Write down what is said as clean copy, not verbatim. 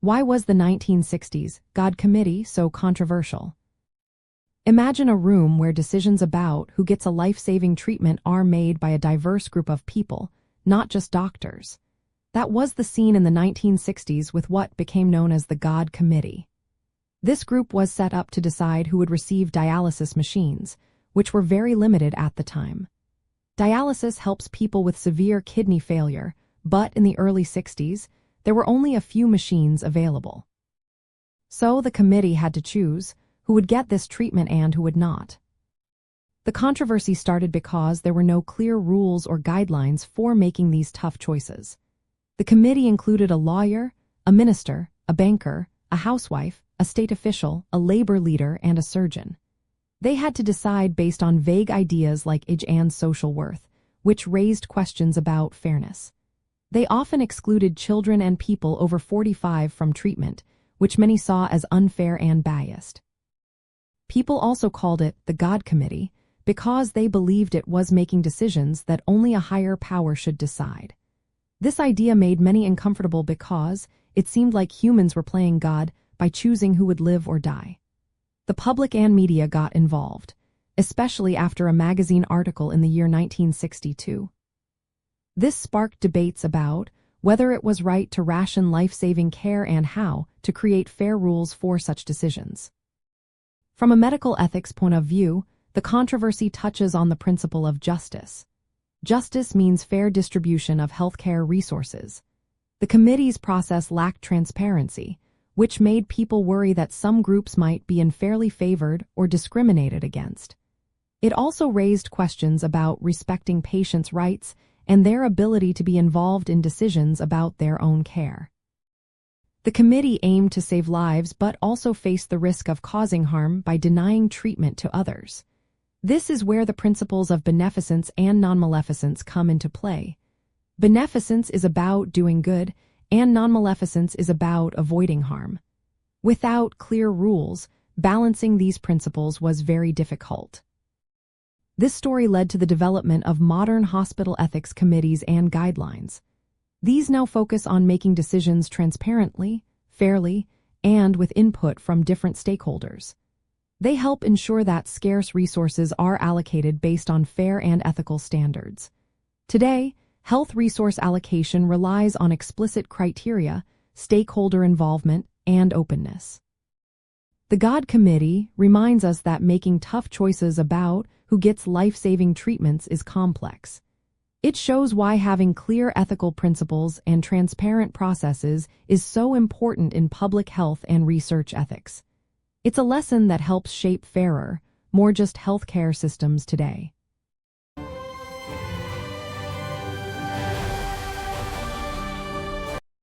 Why was the 1960s God Committee so controversial? Imagine a room where decisions about who gets a life-saving treatment are made by a diverse group of people, not just doctors. That was the scene in the 1960s with what became known as the God Committee. This group was set up to decide who would receive dialysis machines, which were very limited at the time. Dialysis helps people with severe kidney failure, but in the early 60s, there were only a few machines available. So the committee had to choose who would get this treatment and who would not. The controversy started because there were no clear rules or guidelines for making these tough choices. The committee included a lawyer, a minister, a banker, a housewife, a state official, a labor leader, and a surgeon. They had to decide based on vague ideas like age and social worth, which raised questions about fairness. They often excluded children and people over 45 from treatment, which many saw as unfair and biased. People also called it the God Committee because they believed it was making decisions that only a higher power should decide. This idea made many uncomfortable because it seemed like humans were playing God by choosing who would live or die. The public and media got involved, especially after a magazine article in the year 1962. This sparked debates about whether it was right to ration life-saving care and how to create fair rules for such decisions. From a medical ethics point of view, the controversy touches on the principle of justice. Justice means fair distribution of healthcare resources. The committee's process lacked transparency, which made people worry that some groups might be unfairly favored or discriminated against. It also raised questions about respecting patients' rights and their ability to be involved in decisions about their own care. The committee aimed to save lives but also faced the risk of causing harm by denying treatment to others. This is where the principles of beneficence and non-maleficence come into play. Beneficence is about doing good, and non-maleficence is about avoiding harm. Without clear rules, balancing these principles was very difficult. This story led to the development of modern hospital ethics committees and guidelines. These now focus on making decisions transparently, fairly, and with input from different stakeholders. They help ensure that scarce resources are allocated based on fair and ethical standards. Today, health resource allocation relies on explicit criteria, stakeholder involvement, and openness. The God Committee reminds us that making tough choices about who gets life-saving treatments is complex. It shows why having clear ethical principles and transparent processes is so important in public health and research ethics. It's a lesson that helps shape fairer, more just healthcare systems today.